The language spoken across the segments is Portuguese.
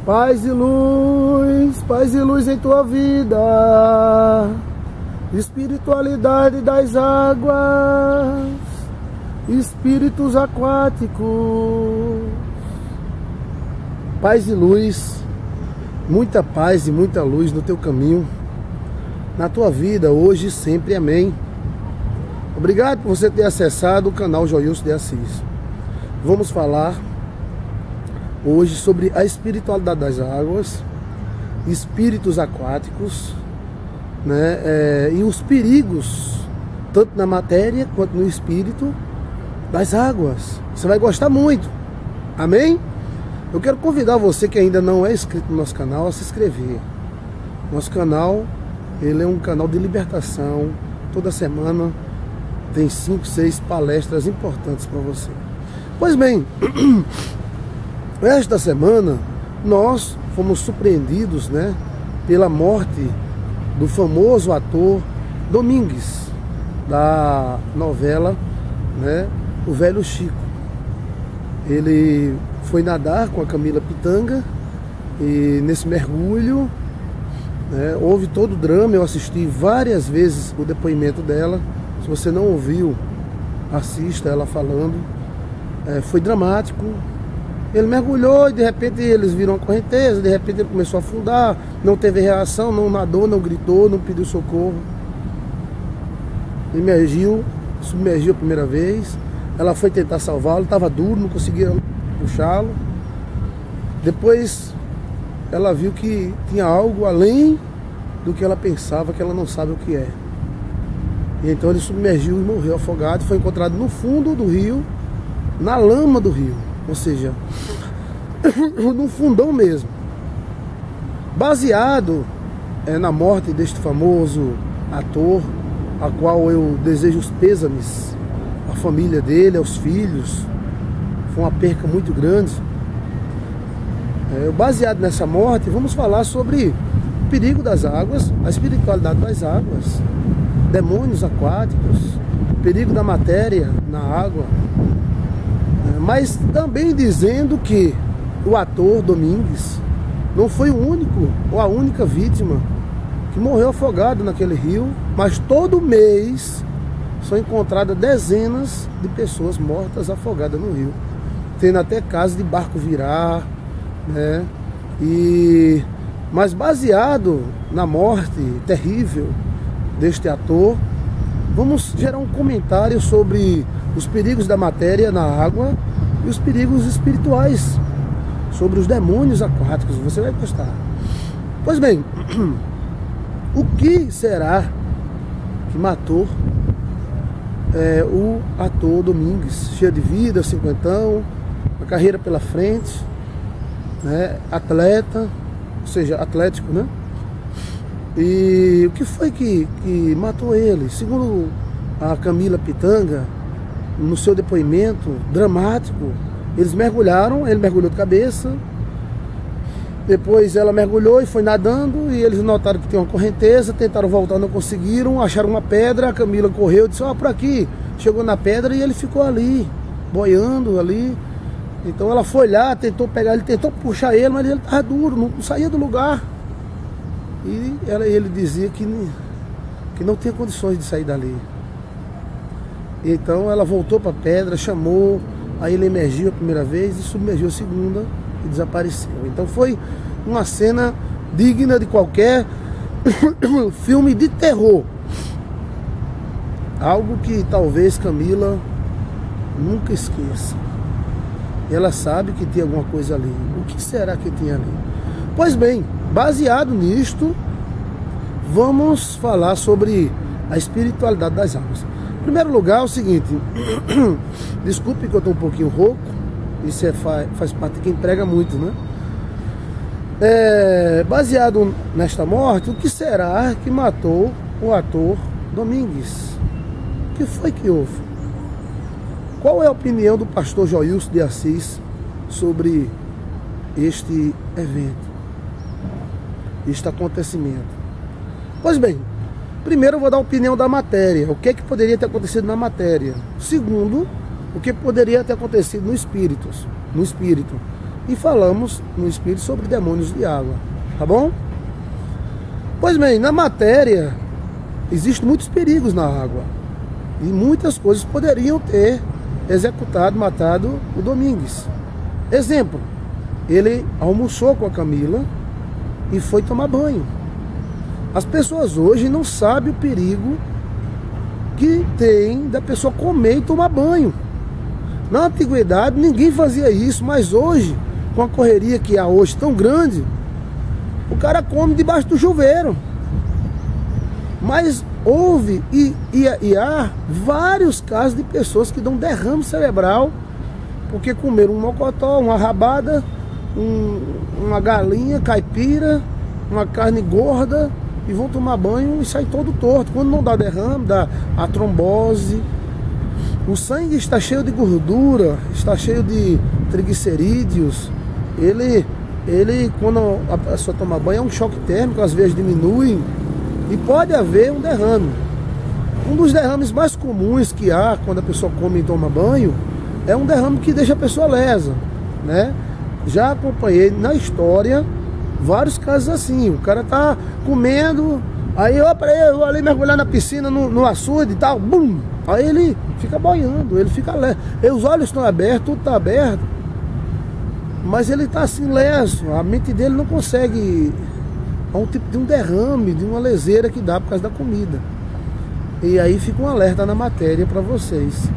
Paz e luz em tua vida, espiritualidade das águas, espíritos aquáticos. Paz e luz, muita paz e muita luz no teu caminho, na tua vida, hoje e sempre, amém. Obrigado por você ter acessado o canal Joilson de Assis. Vamos falar hoje sobre a espiritualidade das águas, espíritos aquáticos, né? E os perigos, tanto na matéria quanto no espírito, das águas. Você vai gostar muito, amém? Eu quero convidar você que ainda não é inscrito no nosso canal a se inscrever. Nosso canal, ele é um canal de libertação. Toda semana tem 5, 6 palestras importantes para você. Pois bem, esta semana nós fomos surpreendidos, né, pela morte do famoso ator Domingues, da novela, né, O Velho Chico. Ele foi nadar com a Camila Pitanga e nesse mergulho, né, houve todo o drama. Eu assisti várias vezes o depoimento dela. Se você não ouviu, assista ela falando. Foi dramático. Ele mergulhou e de repente eles viram a correnteza, de repente ele começou a afundar, não teve reação, não nadou, não gritou, não pediu socorro. Submergiu a primeira vez. Ela foi tentar salvá-lo, estava duro, não conseguia puxá-lo. Depois ela viu que tinha algo além do que ela pensava, que ela não sabe o que é. E então ele submergiu e morreu afogado. Foi encontrado no fundo do rio, na lama do rio, ou seja, no fundão mesmo. Baseado na morte deste famoso ator, a qual eu desejo os pêsames à família dele, aos filhos. Foi uma perca muito grande. Baseado nessa morte, vamos falar sobre o perigo das águas, a espiritualidade das águas, demônios aquáticos, perigo da matéria na água, mas também dizendo que o ator Domingues não foi o único ou a única vítima que morreu afogado naquele rio, mas todo mês são encontradas dezenas de pessoas mortas afogadas no rio, tendo até casos de barco virar, né? Mas baseado na morte terrível deste ator, vamos gerar um comentário sobre os perigos da matéria na água e os perigos espirituais, sobre os demônios aquáticos. Você vai gostar. Pois bem, o que será que matou o ator Domingues? Cheio de vida, cinquentão, uma carreira pela frente, né? Atleta, ou seja, atlético, né? E o que foi que matou ele? Segundo a Camila Pitanga, no seu depoimento dramático, eles mergulharam, ele mergulhou de cabeça, depois ela mergulhou e foi nadando, e eles notaram que tinha uma correnteza, tentaram voltar, não conseguiram, acharam uma pedra, a Camila correu, disse, por aqui, chegou na pedra e ele ficou ali, boiando ali. Então ela foi lá, tentou pegar ele, tentou puxar ele, mas ele estava duro, não saía do lugar. E ele dizia que não tinha condições de sair dali. Então ela voltou para a pedra, chamou, aí ele emergiu a primeira vez e submergiu a segunda e desapareceu. Então foi uma cena digna de qualquer filme de terror. Algo que talvez Camila nunca esqueça. Ela sabe que tem alguma coisa ali. O que será que tem ali? Pois bem, baseado nisto, vamos falar sobre a espiritualidade das águas. Em primeiro lugar, é o seguinte, desculpe que eu estou um pouquinho rouco, isso faz parte de quem prega muito, né? Baseado nesta morte, o que será que matou o ator Domingues? O que foi que houve? Qual é a opinião do pastor Joilson de Assis sobre este evento, este acontecimento? Pois bem, primeiro eu vou dar a opinião da matéria, o que poderia ter acontecido na matéria. Segundo, o que poderia ter acontecido no espírito. e falamos no Espírito sobre demônios de água, tá bom? Pois bem, na matéria existem muitos perigos na água e muitas coisas poderiam ter executado, matado o Domingues. Exemplo, ele almoçou com a Camila e foi tomar banho. As pessoas hoje não sabem o perigo que tem da pessoa comer e tomar banho. Na antiguidade ninguém fazia isso, mas hoje, com a correria que há hoje tão grande, o cara come debaixo do chuveiro. Mas houve e há vários casos de pessoas que dão derrame cerebral porque comeram um mocotó, uma rabada, uma galinha caipira, uma carne gorda, e vão tomar banho e saem todo torto. Quando não dá derrame, dá a trombose. O sangue está cheio de gordura, está cheio de triglicerídeos. Ele quando a pessoa toma banho, é um choque térmico, as veias diminuem e pode haver um derrame. Um dos derrames mais comuns que há quando a pessoa come e toma banho é um derrame que deixa a pessoa lesa, né? Já acompanhei na história vários casos assim. O cara tá comendo, aí eu vou ali mergulhar na piscina, no açude e tal, bum! Aí ele fica boiando, ele fica leso. Os olhos estão abertos, tudo está aberto, mas ele está assim leso, a mente dele não consegue. É um tipo de um derrame, de uma leseira que dá por causa da comida. E aí fica um alerta na matéria para vocês: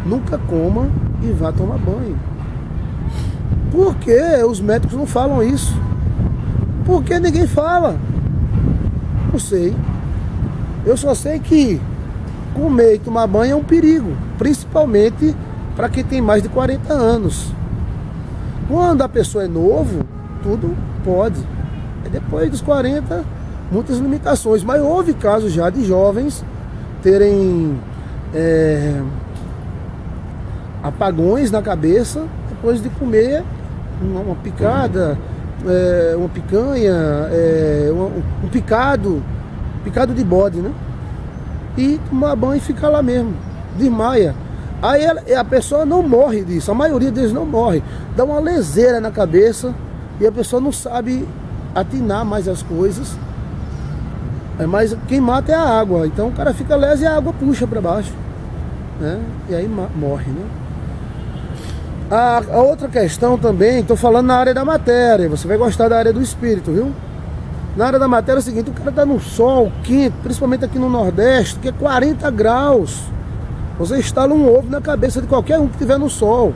nunca coma e vá tomar banho. Por que os médicos não falam isso? Por que ninguém fala? Não sei. Eu só sei que comer e tomar banho é um perigo, principalmente para quem tem mais de 40 anos. Quando a pessoa é novo, tudo pode. Depois dos 40, muitas limitações. Mas houve casos já de jovens terem apagões na cabeça depois de comer uma picada, uma picanha, um picado de bode, né? E tomar banho e ficar lá mesmo, desmaia. Aí a pessoa não morre disso, a maioria deles não morre. Dá uma leseira na cabeça e a pessoa não sabe atinar mais as coisas. Mas quem mata é a água. Então o cara fica leso e a água puxa para baixo, né? E aí morre, né? A outra questão também, estou falando na área da matéria, você vai gostar da área do espírito, viu? Na área da matéria é o seguinte: o cara está no sol quente, principalmente aqui no Nordeste, que é 40 graus. Você instala um ovo na cabeça de qualquer um que estiver no sol.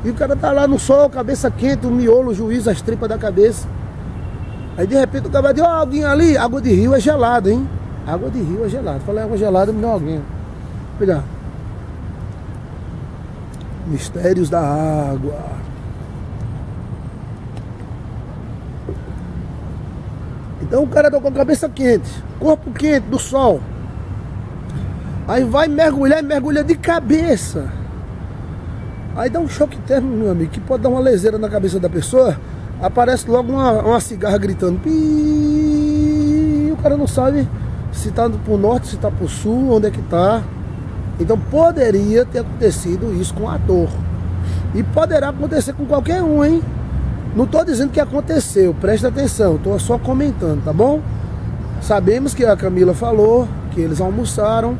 E o cara está lá no sol, cabeça quente, o miolo, o juízo, as tripas da cabeça. Aí de repente o cara vai dizer: ó, alguém ali, água de rio é gelada, hein? Água de rio é gelada. Falei, água gelada, me dá alguém. Pegar. Mistérios da água. Então o cara tá com a cabeça quente, corpo quente do sol. Aí vai mergulhar e mergulha de cabeça. Aí dá um choque térmico, meu amigo, que pode dar uma leseira na cabeça da pessoa. Aparece logo uma cigarra gritando. Pi! O cara não sabe se tá pro norte, se tá pro sul, onde é que tá. Então poderia ter acontecido isso com o ator. E poderá acontecer com qualquer um, hein? Não estou dizendo que aconteceu, presta atenção, estou só comentando, tá bom? Sabemos que a Camila falou que eles almoçaram,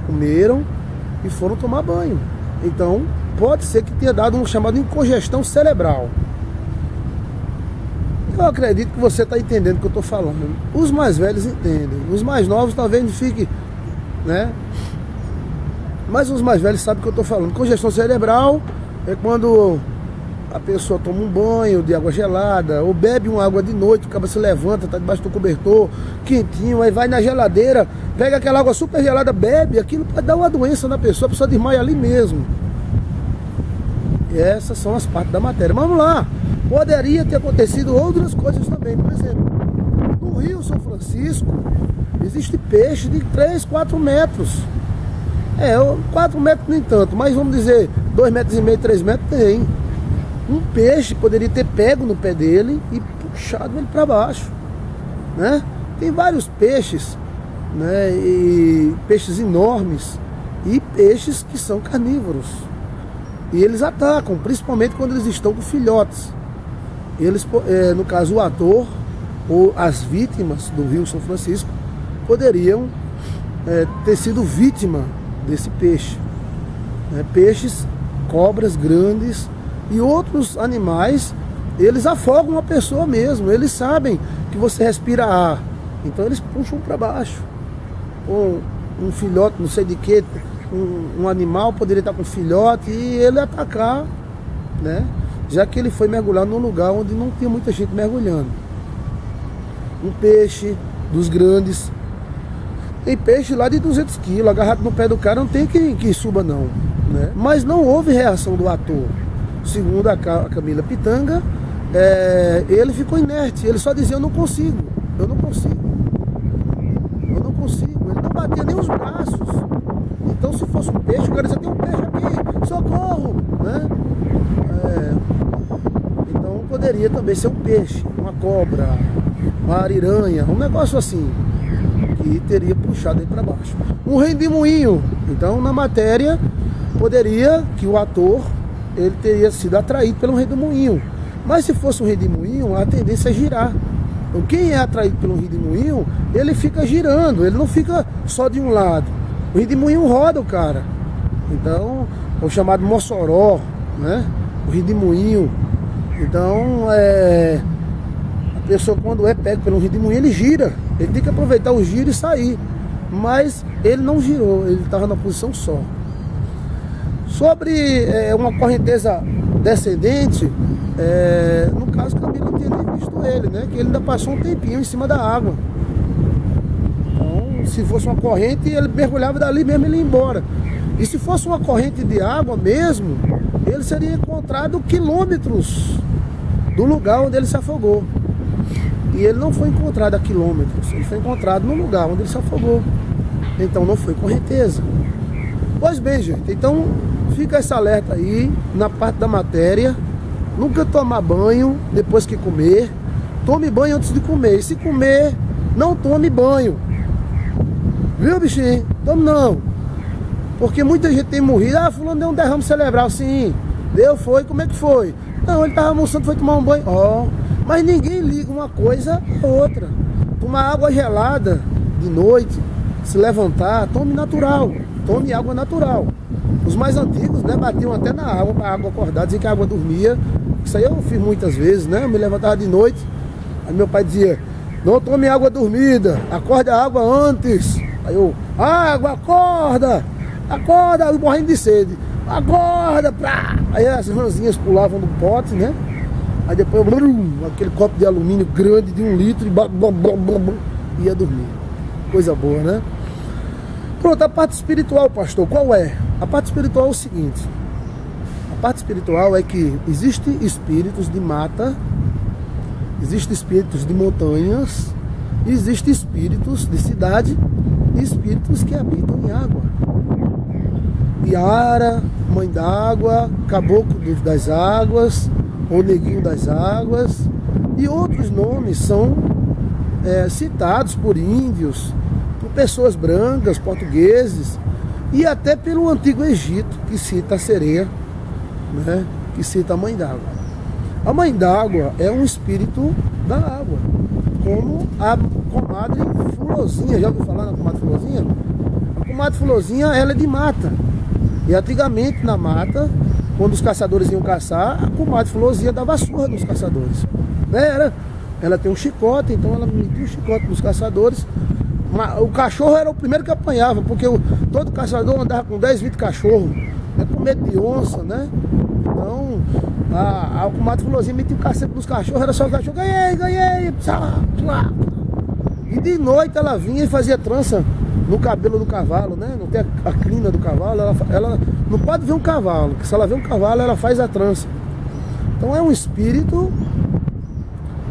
comeram e foram tomar banho. Então pode ser que tenha dado um chamado incongestão cerebral. Eu acredito que você está entendendo o que eu estou falando. Os mais velhos entendem, os mais novos talvez não fiquem, né? Mas os mais velhos sabem o que eu estou falando. Congestão cerebral é quando a pessoa toma um banho de água gelada, ou bebe uma água de noite, o cara se levanta, está debaixo do cobertor, quentinho, aí vai na geladeira, pega aquela água super gelada, bebe, aquilo pode dar uma doença na pessoa, a pessoa desmaia ali mesmo. E essas são as partes da matéria. Vamos lá, poderia ter acontecido outras coisas também. Por exemplo, no Rio São Francisco, existe peixe de 3, 4 metros. 4 metros nem tanto, mas vamos dizer 2,5 metros, 3 metros tem. Um peixe poderia ter pego no pé dele e puxado ele para baixo, né? Tem vários peixes, né? E peixes enormes e peixes que são carnívoros. E eles atacam, principalmente quando eles estão com filhotes. eles, no caso o ator ou as vítimas do Rio São Francisco, poderiam ter sido vítima desse peixe. Peixes, cobras grandes e outros animais, eles afogam a pessoa mesmo. Eles sabem que você respira ar, então eles puxam para baixo. Um filhote, não sei de que, um animal poderia estar com um filhote e ele atacar, né? Já que ele foi mergulhar num lugar onde não tinha muita gente mergulhando. Um peixe dos grandes, tem peixe lá de 200 quilos, agarrado no pé do cara, não tem que suba não, né? Mas não houve reação do ator. Segundo a Camila Pitanga, ele ficou inerte, ele só dizia: eu não consigo, eu não consigo, eu não consigo. Ele não batia nem os braços. Então, se fosse um peixe, o cara dizia: tem um peixe aqui, socorro, né? Então poderia também ser um peixe, uma cobra, uma ariranha, um negócio assim, que teria puxado ele para baixo. Um redemoinho. Então, na matéria, poderia que o ator, ele teria sido atraído pelo redemoinho. Mas se fosse um redemoinho, a tendência é girar. Então, quem é atraído pelo redemoinho, ele fica girando, ele não fica só de um lado. O redemoinho roda o cara. Então, é o chamado Mossoró, né? O redemoinho. Então, a pessoa, quando é pego pelo redemoinho, ele gira. Ele tem que aproveitar o giro e sair. Mas ele não girou, ele estava na posição só. Sobre uma correnteza descendente, no caso, Camila não tinha nem visto ele, né? Que ele ainda passou um tempinho em cima da água. Então, se fosse uma corrente, ele mergulhava dali mesmo e ele ia embora. E se fosse uma corrente de água mesmo, ele seria encontrado quilômetros do lugar onde ele se afogou. E ele não foi encontrado a quilômetros, ele foi encontrado no lugar onde ele se afogou. Então não foi correnteza. Pois bem, gente, então fica esse alerta aí na parte da matéria. Nunca tomar banho depois que comer. Tome banho antes de comer. E se comer, não tome banho. Viu, bichinho? Tome não. Porque muita gente tem morrido. Ah, fulano deu um derrame cerebral. Sim, deu, foi. Como é que foi? Não, ele estava almoçando, foi tomar um banho. Mas ninguém liga uma coisa a outra. Tomar água gelada de noite, se levantar, tome natural. Tome água natural. Os mais antigos, né, batiam até na água, para a água acordar, diziam que a água dormia. Isso aí eu fiz muitas vezes, né? Eu me levantava de noite, aí meu pai dizia: não tome água dormida, acorde a água antes. Aí eu: água, acorda! Acorda! Eu morrendo de sede. Acorda! Plá! Aí as rãzinhas pulavam do pote, né? Aí depois, aquele copo de alumínio grande de 1 litro e ia dormir. Coisa boa, né? Pronto, a parte espiritual, pastor, qual é? A parte espiritual é o seguinte: a parte espiritual é que existem espíritos de mata, existem espíritos de montanhas, existem espíritos de cidade e espíritos que habitam em água. Iara, mãe d'água, caboclo das águas, ou neguinho das águas, e outros nomes são citados por índios, por pessoas brancas, portugueses, e até pelo antigo Egito, que cita a sereia, né? Que cita a mãe d'água. A mãe d'água é um espírito da água, como a comadre Fulozinha. Já ouviu falar na comadre Fulozinha? A comadre Fulozinha, ela é de mata, e antigamente na mata, quando os caçadores iam caçar, a comadre Fulozinha dava surra nos caçadores, né? Ela tem um chicote, então ela metia um chicote nos caçadores. O cachorro era o primeiro que apanhava, porque todo caçador andava com 10, 20 cachorros, né, com medo de onça, né? Então a comadre Fulozinha metia o cacete nos cachorros, era só o cachorro: ganhei, e de noite ela vinha e fazia trança no cabelo do cavalo, né? Não tem a crina do cavalo, ela não pode ver um cavalo, porque se ela vê um cavalo, ela faz a trança. Então é um espírito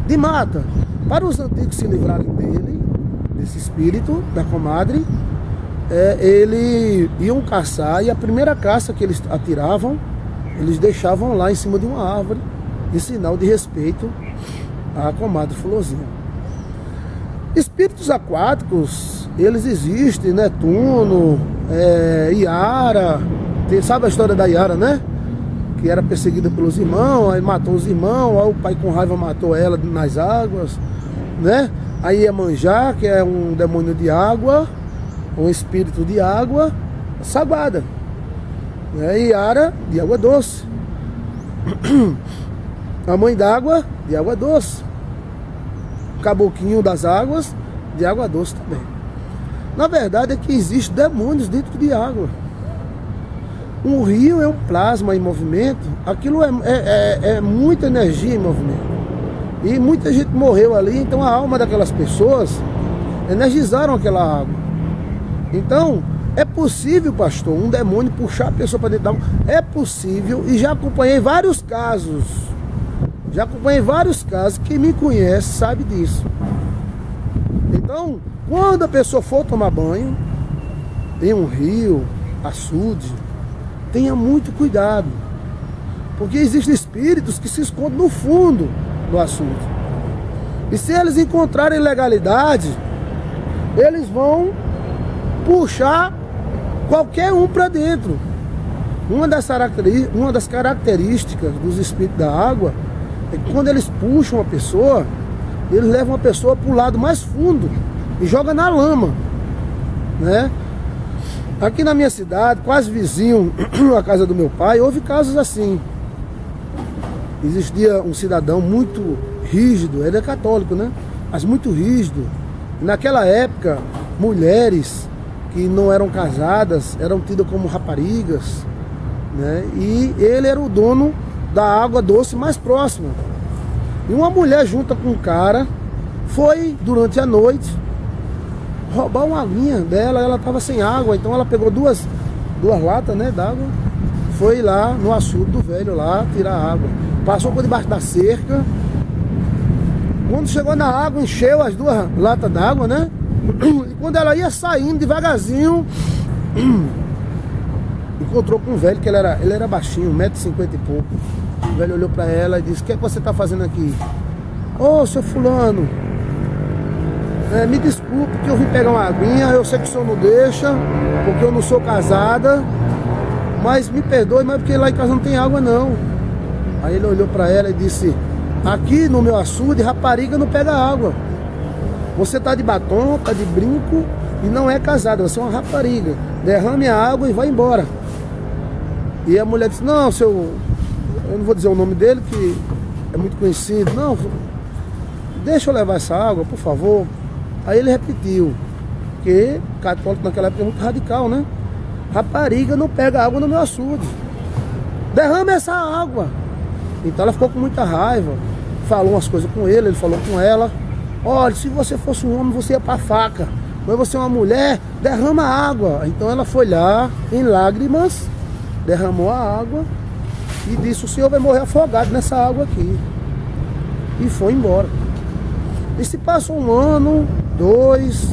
de mata. Para os antigos se livrarem dele, desse espírito, da comadre, eles iam caçar, e a primeira caça que eles atiravam, eles deixavam lá em cima de uma árvore, em sinal de respeito à comadre Fulozinha. Espíritos aquáticos, eles existem, Netuno, Iara, sabe a história da Iara, né? que era perseguida pelos irmãos, aí matou os irmãos, aí o pai com raiva matou ela nas águas, né? Aí Iemanjá, que é um demônio de água, um espírito de água, Saguada, né? E Ara, de água doce. A mãe d'água, de água doce. Caboclinho das águas, de água doce também. Na verdade é que existem demônios dentro de água. Um rio é um plasma em movimento, aquilo é muita energia em movimento. E muita gente morreu ali, então a alma daquelas pessoas energizaram aquela água. Então, é possível, pastor, um demônio puxar a pessoa para dentro da água? É possível, e já acompanhei vários casos. Quem me conhece sabe disso. Então, quando a pessoa for tomar banho em um rio, açude, tenha muito cuidado, porque existem espíritos que se escondem no fundo do açude. E se eles encontrarem legalidade, eles vão puxar qualquer um para dentro. Uma das características dos espíritos da água é que quando eles puxam a pessoa, eles levam a pessoa para o lado mais fundo e jogam na lama, né? Aqui na minha cidade, quase vizinho à casa do meu pai, houve casos assim. Existia um cidadão muito rígido, ele é católico, né? Mas muito rígido. E naquela época, mulheres que não eram casadas eram tidas como raparigas, né? E ele era o dono da água doce mais próxima. E uma mulher junto com um cara foi durante a noite roubar uma aguinha dela. Ela estava sem água, então ela pegou duas latas, né, d'água, foi lá no açude do velho lá tirar água, passou por debaixo da cerca. Quando chegou na água, encheu as 2 latas d'água, né? E quando ela ia saindo devagarzinho, encontrou com um velho, que ele era baixinho, 1,50 m e pouco. O velho olhou para ela e disse: "O que é que você está fazendo aqui?" "Ô, seu fulano, me desculpe que eu vim pegar uma aguinha, eu sei que o senhor não deixa, porque eu não sou casada, mas me perdoe, mas porque lá em casa não tem água não." Aí ele olhou para ela e disse: "Aqui no meu açude, rapariga não pega água. Você tá de batom, tá de brinco e não é casada, você é uma rapariga. Derrame a água e vai embora." E a mulher disse: "Não, eu não vou dizer o nome dele, que é muito conhecido. Não, deixa eu levar essa água, por favor." Aí ele repetiu, porque católico naquela época é muito radical, né? "Rapariga não pega água no meu açude. Derrame essa água." Então ela ficou com muita raiva, falou umas coisas com ele falou com ela: "Olha, se você fosse um homem, você ia pra faca. Mas você é uma mulher, derrama água." Então ela foi lá, em lágrimas, derramou a água e disse: "O senhor vai morrer afogado nessa água aqui." E foi embora. E se passou 1 ano, 2,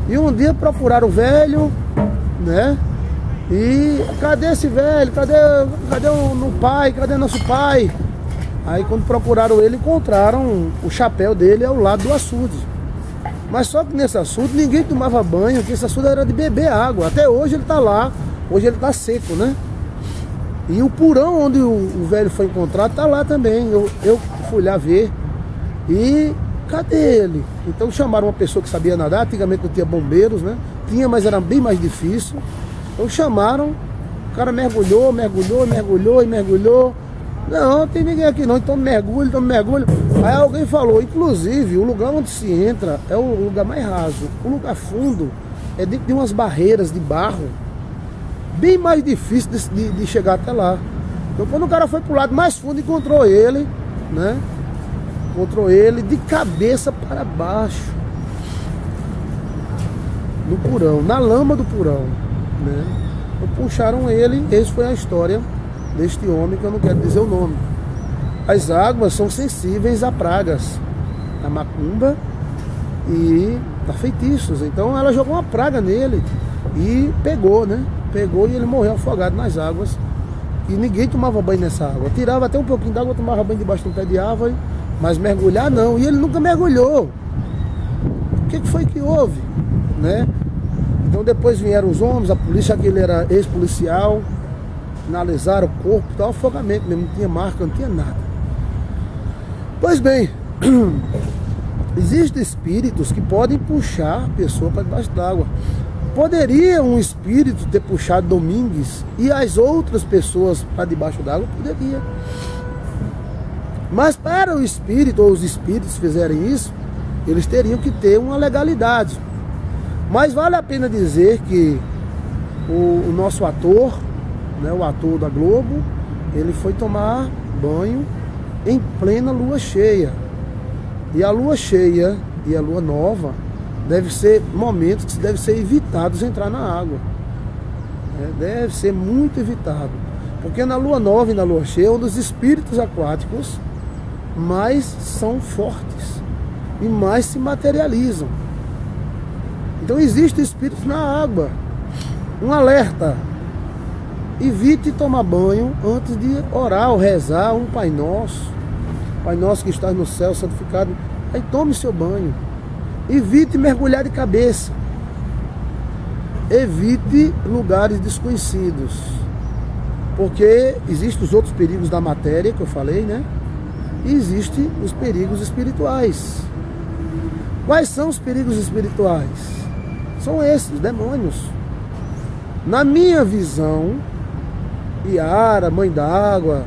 e um dia procuraram o velho, né? E cadê esse velho? Cadê o pai? Cadê nosso pai? Aí quando procuraram ele, encontraram o chapéu dele ao lado do açude. Mas só que nesse açude ninguém tomava banho, porque esse açude era de beber água. Até hoje ele está lá, hoje ele está seco, né? E o porão onde o velho foi encontrado está lá também. Eu fui lá ver. E cadê ele? Então chamaram uma pessoa que sabia nadar. Antigamente não tinha bombeiros, né? Tinha, mas era bem mais difícil. Então chamaram, o cara mergulhou. "Não, não tem ninguém aqui não, então mergulho. Aí alguém falou: "Inclusive, o lugar onde se entra é o lugar mais raso. O lugar fundo é dentro de umas barreiras de barro, bem mais difícil de chegar até lá." Então quando o cara foi pro lado mais fundo, encontrou ele, né? Encontrou ele de cabeça para baixo, no porão, na lama do porão, né? Então puxaram ele. Essa foi a história deste homem, que eu não quero dizer o nome. As águas são sensíveis a pragas, a macumba e a feitiços. Então ela jogou uma praga nele e pegou, né? Pegou e ele morreu afogado nas águas. E ninguém tomava banho nessa água. Tirava até um pouquinho d'água, tomava banho debaixo de um pé de árvore, mas mergulhar não. E ele nunca mergulhou. O que foi que houve, né? Então depois vieram os homens, a polícia, que ele era ex-policial, Finalizaram o corpo, estava afogamento mesmo, não tinha marca, não tinha nada. Pois bem, existem espíritos que podem puxar a pessoa para debaixo d'água. Poderia um espírito ter puxado Domingues e as outras pessoas para debaixo d'água? Poderia. Mas para o espírito, ou os espíritos fizerem isso, eles teriam que ter uma legalidade. Mas vale a pena dizer que o nosso ator, né, o ator da Globo, ele foi tomar banho em plena lua cheia. E a lua cheia e a lua nova deve ser momentos que devem ser evitados entrar na água. Deve ser muito evitado. Porque na lua nova e na lua cheia, um dos espíritos aquáticos mais são fortes e mais se materializam. Então existem espíritos na água. Um alerta: evite tomar banho antes de orar ou rezar um Pai Nosso. Pai Nosso que estás no céu, santificado. Aí tome seu banho. Evite mergulhar de cabeça. Evite lugares desconhecidos. Porque existem os outros perigos da matéria que eu falei, né? E existem os perigos espirituais. Quais são os perigos espirituais? São esses, demônios. Na minha visão, Iara, Mãe d'Água,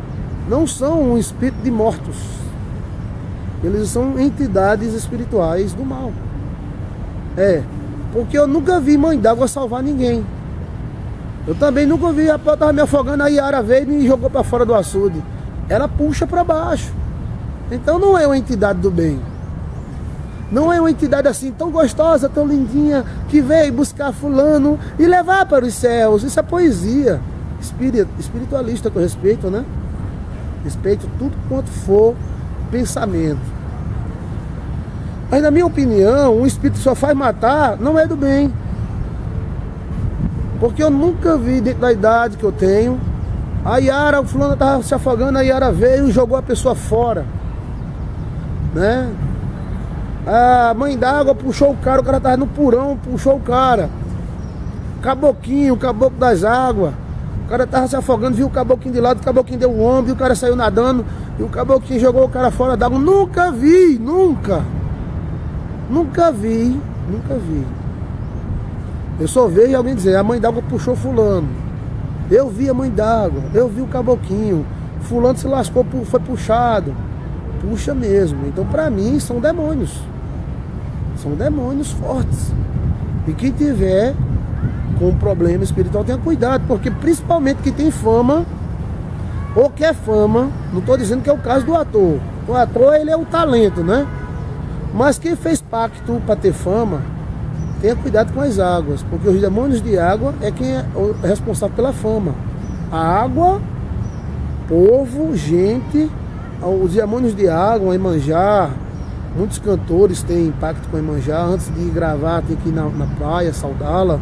não são um espírito de mortos. Eles são entidades espirituais do mal. Porque eu nunca vi Mãe d'Água salvar ninguém. Eu também nunca vi, rapaz, eu estava me afogando, a Iara veio e me jogou para fora do açude. Ela puxa para baixo. Então não é uma entidade do bem. Não é uma entidade assim tão gostosa, tão lindinha, que veio buscar fulano e levar para os céus. Isso é poesia espiritualista, que eu respeito, né? Respeito tudo quanto for pensamento. Mas na minha opinião, um espírito só faz matar, não é do bem. Porque eu nunca vi, dentro da idade que eu tenho, a Iara, o fulano estava se afogando, a Iara veio e jogou a pessoa fora, né? A Mãe d'Água puxou o cara estava no purão, puxou o cara. Caboquinho, o caboclo das águas. O cara estava se afogando, viu o caboquinho de lado, o caboquinho deu um ombro, e o cara saiu nadando, e o caboquinho jogou o cara fora d'água. Nunca vi, nunca. Nunca vi. Eu só vejo alguém dizer, a Mãe d'Água puxou fulano. Eu vi a Mãe d'Água, eu vi o caboquinho. Fulano se lascou, foi puxado. Puxa mesmo. Então pra mim são demônios. São demônios fortes. E quem tiver com problema espiritual tenha cuidado, porque principalmente quem tem fama ou quer fama, não estou dizendo que é o caso do ator. O ator, ele é o talento, né? Mas quem fez pacto para ter fama, tenha cuidado com as águas, porque os demônios de água é quem é o responsável pela fama. A água, povo, gente, os demônios de água, Iemanjá. Muitos cantores têm pacto com Iemanjá, antes de gravar tem que ir na praia, saudá-la.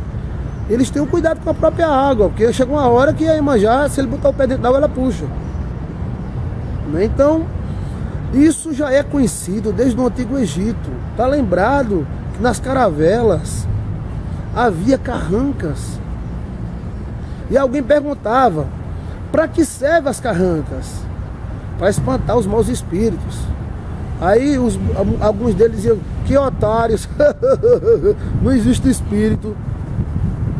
Eles têm um cuidado com a própria água, porque chega uma hora que a Iemanjá, se ele botar o pé dentro d'água, ela puxa. Então, isso já é conhecido desde o Antigo Egito. Está lembrado que nas caravelas havia carrancas. E alguém perguntava, para que servem as carrancas? Para espantar os maus espíritos. Aí alguns deles diziam, que otários, não existe espírito.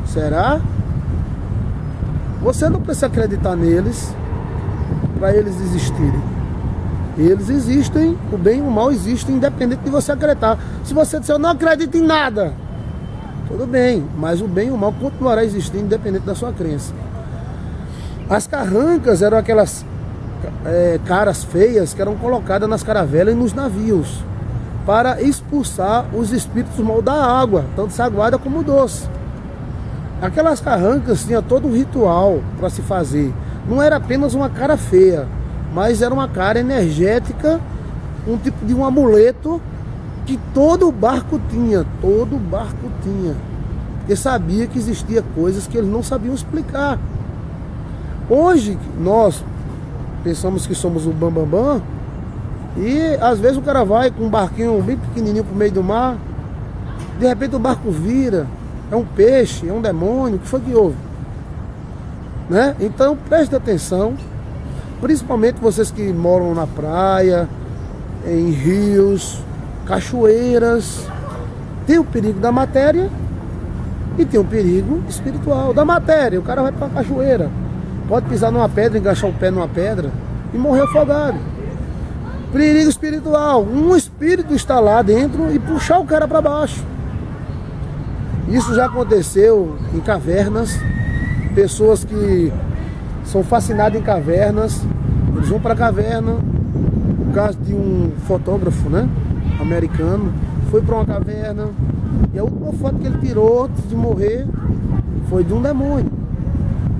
Será? Você não precisa acreditar neles para eles existirem. Eles existem, o bem e o mal existem, independente de você acreditar. Se você disser, eu não acredito em nada, tudo bem, mas o bem e o mal continuará existindo, independente da sua crença. As carrancas eram aquelas caras feias que eram colocadas nas caravelas e nos navios para expulsar os espíritos mal da água, tanto saguada como doce. Aquelas carrancas tinham todo um ritual para se fazer. Não era apenas uma cara feia, mas era uma cara energética, um tipo de um amuleto que todo barco tinha, porque sabia que existia coisas que eles não sabiam explicar. Hoje nós pensamos que somos o bambambam, e às vezes o cara vai com um barquinho bem pequenininho pro meio do mar, de repente o barco vira, é um peixe, é um demônio, o que foi que houve? né? Então preste atenção, principalmente vocês que moram na praia, em rios, cachoeiras. Tem o perigo da matéria e tem o perigo espiritual. Da matéria, o cara vai para a cachoeira, pode pisar numa pedra, enganchar o pé numa pedra e morrer afogado. Perigo espiritual, um espírito está lá dentro e puxar o cara para baixo. Isso já aconteceu em cavernas. Pessoas que são fascinadas em cavernas, eles vão para a caverna. O caso de um fotógrafo, né, americano, foi para uma caverna e a última foto que ele tirou antes de morrer foi de um demônio.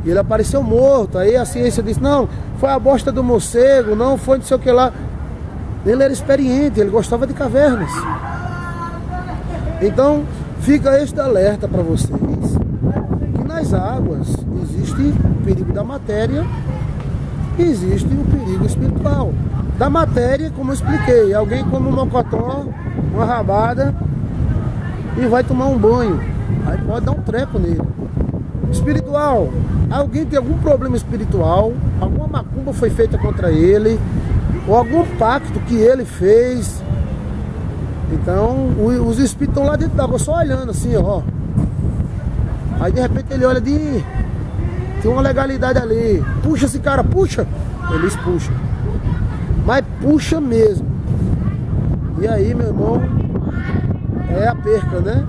E ele apareceu morto. Aí a ciência disse: não, foi a bosta do morcego, não foi não sei o que lá. Ele era experiente, ele gostava de cavernas. Então fica este alerta para vocês, que nas águas existe o perigo da matéria e existe o perigo espiritual. Da matéria, como eu expliquei, alguém come um mocotó, uma rabada e vai tomar um banho, aí pode dar um treco nele. Espiritual, alguém tem algum problema espiritual, alguma macumba foi feita contra ele, ou algum pacto que ele fez. Então os espíritos estão lá dentro d'água só olhando assim, ó. Aí de repente ele olha tem uma legalidade ali, puxa esse cara, puxa, eles puxam, mas puxa mesmo. E aí, meu irmão, é a perca, né?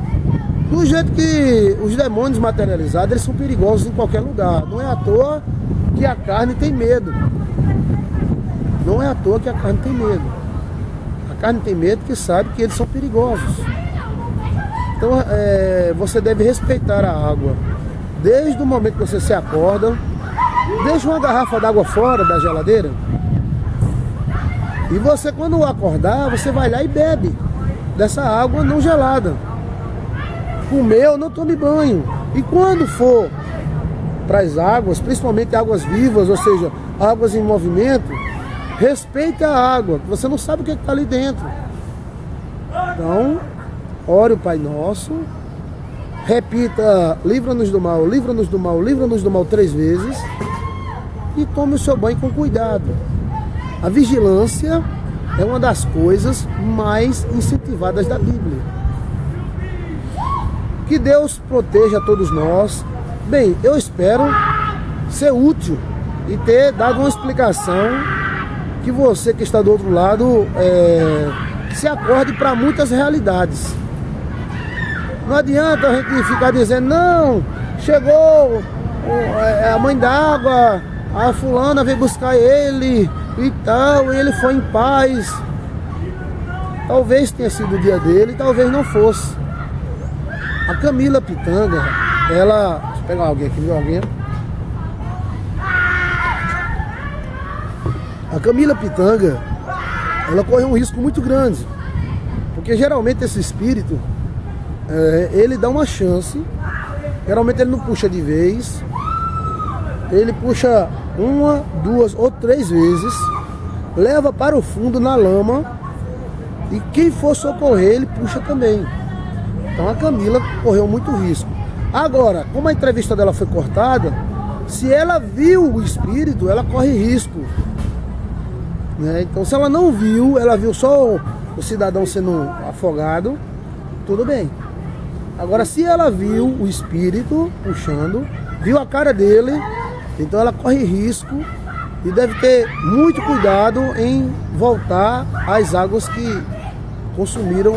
Do jeito que os demônios materializados, eles são perigosos em qualquer lugar. Não é à toa que a carne tem medo. Não é à toa que a carne tem medo. A carne tem medo porque sabe que eles são perigosos. Então você deve respeitar a água. Desde o momento que você se acorda, deixa uma garrafa d'água fora da geladeira. E você, quando acordar, você vai lá e bebe dessa água não gelada. Comeu, não tome banho. E quando for para as águas, principalmente águas vivas, ou seja, águas em movimento, respeite a água, que você não sabe o que está ali dentro. Então, ore o Pai Nosso, repita: livra-nos do mal, livra-nos do mal, livra-nos do mal 3 vezes e tome o seu banho com cuidado. A vigilância é uma das coisas mais incentivadas da Bíblia. Que Deus proteja a todos nós. Bem, eu espero ser útil e ter dado uma explicação que você que está do outro lado se acorde para muitas realidades. Não adianta a gente ficar dizendo: não, chegou a mãe d'água, a fulana veio buscar ele e tal, e ele foi em paz. Talvez tenha sido o dia dele, talvez não fosse. A Camila Pitanga, ela... Deixa eu pegar alguém aqui, viu? Alguém? A Camila Pitanga, ela correu um risco muito grande, porque geralmente esse espírito, ele dá uma chance. Geralmente ele não puxa de vez, ele puxa 1, 2 ou 3 vezes, leva para o fundo na lama, e quem for socorrer ele puxa também. Então a Camila correu muito risco. Agora, como a entrevista dela foi cortada, se ela viu o espírito, ela corre risco, né? Então se ela não viu, ela viu só o cidadão sendo afogado, tudo bem. Agora, se ela viu o espírito puxando, viu a cara dele, então ela corre risco e deve ter muito cuidado em voltar às águas que consumiram